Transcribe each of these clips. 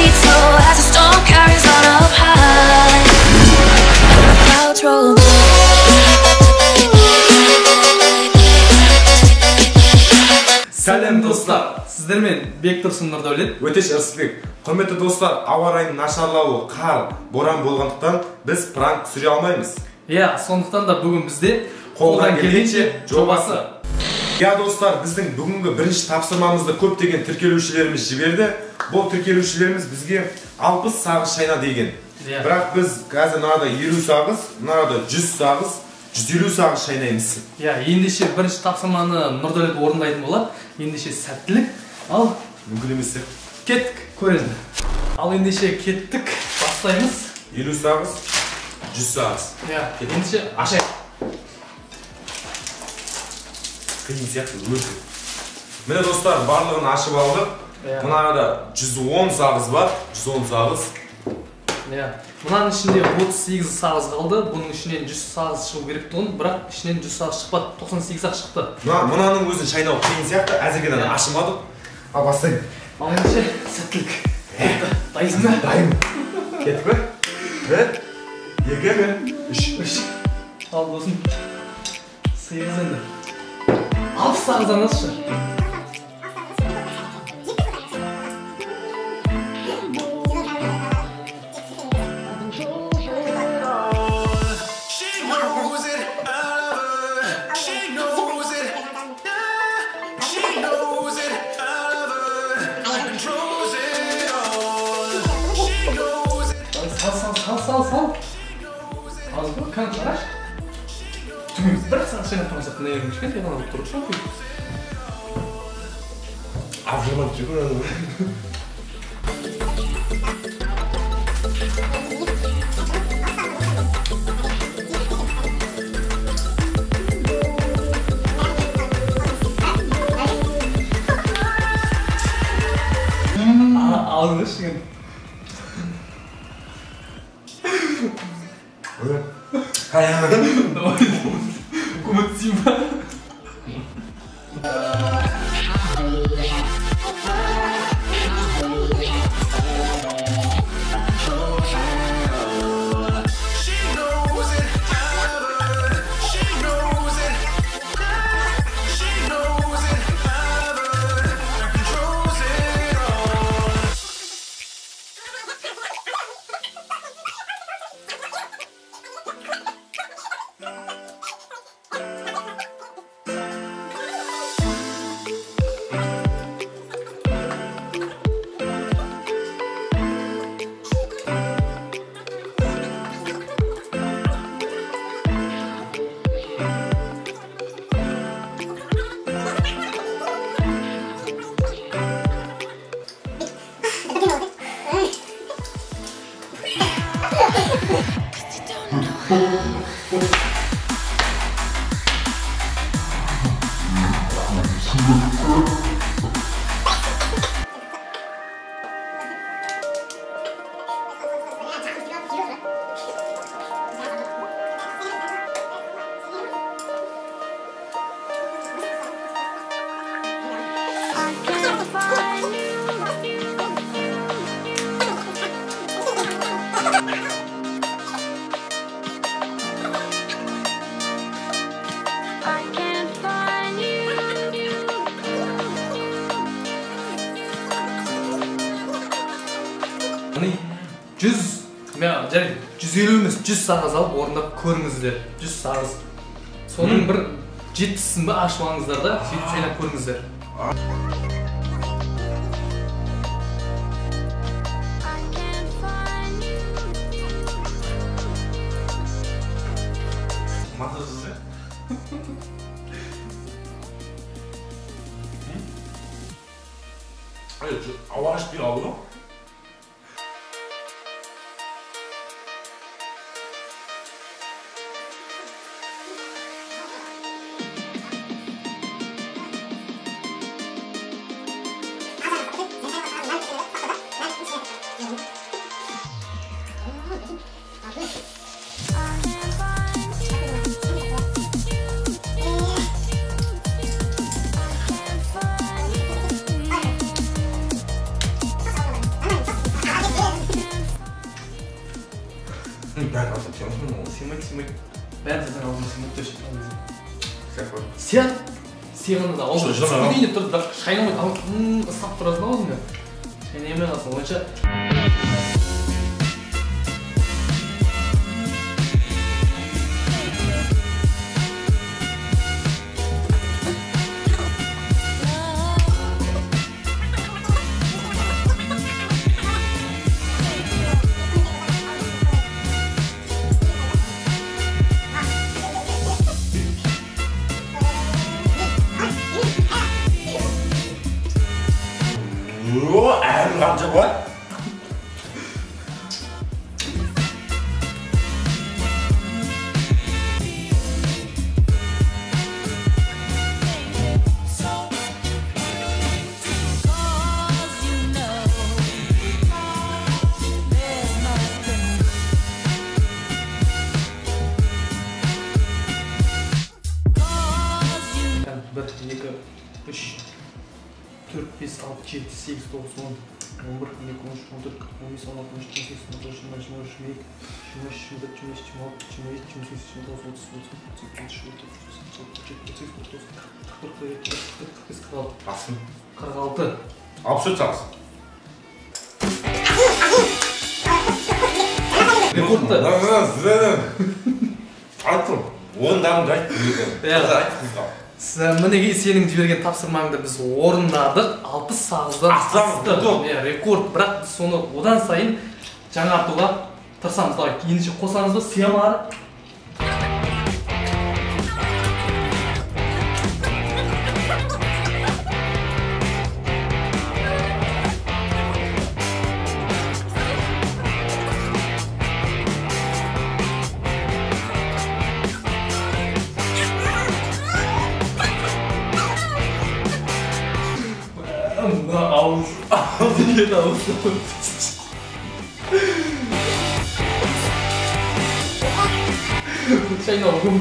beat slow as the storm carries on up high. Clouds roll by. Сәлем достар, сіздермен Бектұрсын Нұрдәулет, Өтеш Ырысбек. Құрметті достар, ауа райының нашарлауы, қар, боран болғандықтан біз пранк түсіре алмаймыз. Сондықтан да бүгін бізде қолдан келгенше жобасы. Достар, біздің бүгінгі бірінші тапсырмамызды көптеген тіркелушілеріміз жіберді. Бұл тіркелушілеріміз бізге 60 сағыз шайна деген. Бірақ біз қазір мынада 50 сағыз, мынада 100 сағыз, 150 сағыз шайнаймыз. Ендеше бірінші тапсырманы Нұрдәулет орындайтын болады. Ендеше сәттілік. Ал мүмкін емес. Кеттік, көреміз. Ал ендеше кеттік, бастаймыз. 50 сағыз, 100 сағыз. Ендеше ашайық. Қиын сияқты өте. Міне достар, барлығын ашып алдық. Мынада 110 сағыз бар, 110 сағыз. Мұнаның ішінде 38 сағыз қалды, бұның ішінен 100 сағыз шығу керек тұғын, бірақ ішінен 100 сағыз шықпады, 98 ақ шықты. Мұнаның өзін шайнау қиын сияқты, әзіргеден ашымадық. Ал бастайын. Ал ендеше сәттілік. Дайынсың ба? Дайын. Кеттік бе? 1, 2, 3. Ал болсын. Сыйғыз енді. 60 сағыздан асшы. Сал. Az bu kankalar. Bırak sana seni tanışıp ne yemiş ki yalan oturup çok iyi. Avcıman çıkıyor. Ağzını şimdi. Куматима. Hani 150 емес 100 сағыз алып орындап көріңіздер. 100 сағыз. Соның бір 7-сін бі ашып алыңыздар да, сөйтіп шайнап көріңіздер. Матасыз ба? Ауа ашпай алды ма? Ben alsam sığmasın mı? Сыймайды. Бәрі сіздің алдыңыз сыймайды точно. Сияқты. Сыйғанда да аузы көдейінде тұрды, бірақ шайнамайды. Ыстап тұрасың да аузыңда. Шайнамай қалсың, онша. Әрін қанша болады? Бір, екі, үш, 4, 5, 6, 7, 8, 9, 10, 11, 12, 13, 14, 15, 16, 17, 18, 19, 20, 21, 22, Басын. 46. Алып сөт сағыз. Рекордты. Зірәдім. Айттым. Орындағымды айттым. Мінеге сенің жіберген тапсырмаңды біз орындадық, 60 сағыздан асты. Рекорд, бірақ біз соны одан сайын жаңартуға тырысамыз. Ендеше қосаңыз ба, сыямары? Ağız diye de ağız. Şey ne oldu?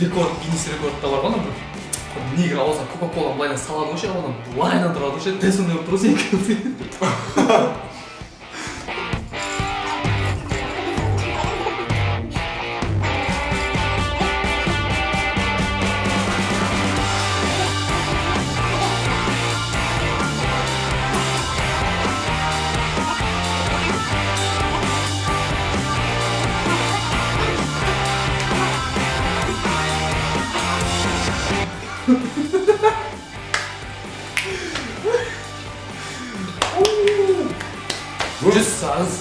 Рекорд, Гиннес рекордта бар ғой, негр аузына Кока-Кола былайынан салады ғой, одан былайынан тұрады ғой, дәл сондай болып тұрсың екен. Жүз сағыз.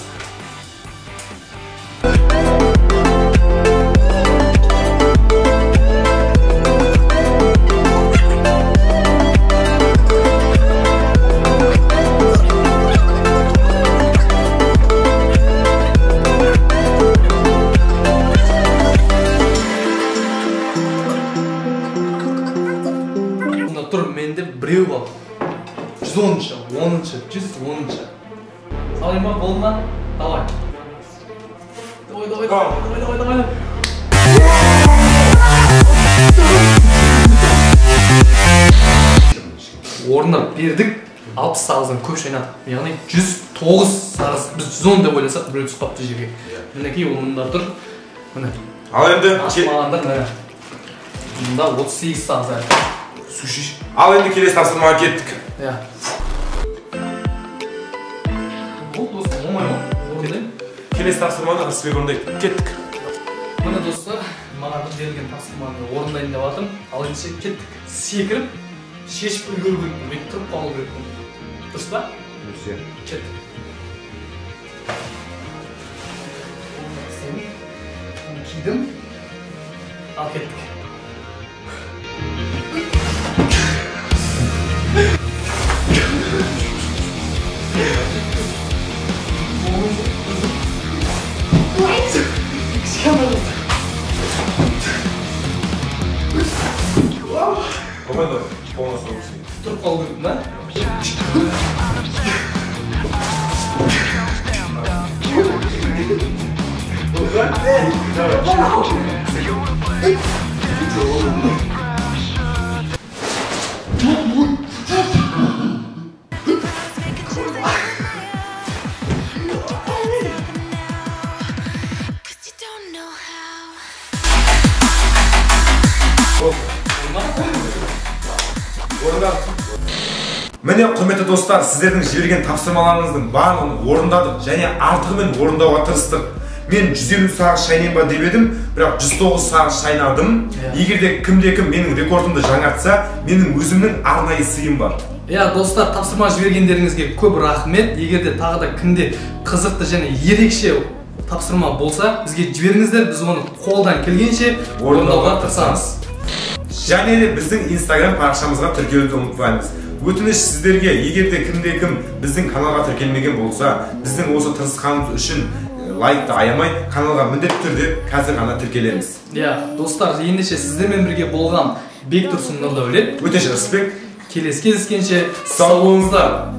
Тұр, менде біреу бар. 110-шы, 10-шы, 110-шы. Салайын ба, қолына? Давай. Давай. Орнына бердік, 60 сағыздан көп шайнадық. Яғни 109 сағыз, біз 110 деп ойласақ, біреу түсіп қапты жерге. Мінекей онында тұр. Міне. Ал енді ашмағандар міне. Мұнда 38 сағыз әлі. Сушиш. Ал енді келесі тапсырмаға кеттік. Иә. Бұл достар, оңай ма? Орындайым. Келесі тапсырманы Рысбек орындайды. Кеттік. Міне достар, маған берілген тапсырманы орындайын деп жатырмын. Ал ендеше кеттік. Секіріп, шешіп үлгеру керек. Бүйтіп тұрып қалу керек. Дұрыс па? Все. Чет. Sen onu kiydim. Al kettik. Команда полностью ушли. Тұрып қалу керек па? Міне құрметті достар, сіздердің жіберген тапсырмаларыңыздың барлығын орындадық және артығымен орындауға тырыстық. Мен 150 сағыз шайнайын ба деп едім, бірақ 109 сағыз шайнадым. Егер де кімде-кім менің рекордымды жаңартса, менің өзімнің арнайы сыйым бар. Достар, тапсырма жібергендеріңізге көп рахмет. Егер де тағы да кімде қызықты және ерекше тапсырма болса, бізге жіберіңіздер, біз оны қолдан келгенше орындауға тырысамыз. Және де біздің Instagram парақшамызға тіркелуді ұмытпаңыз. Өтініш сіздерге, егер де кімде-кім біздің каналға тіркелмеген болса, біздің осы тырысқанымыз үшін лайкты аямай, каналға міндетті түрде қазір ғана тіркелеміз. Достар, ендеше сіздермен бірге болған Бектұрсын Нұрдәулет. Өтеш Рысбек. Келесі кездескенше сау болыңыздар.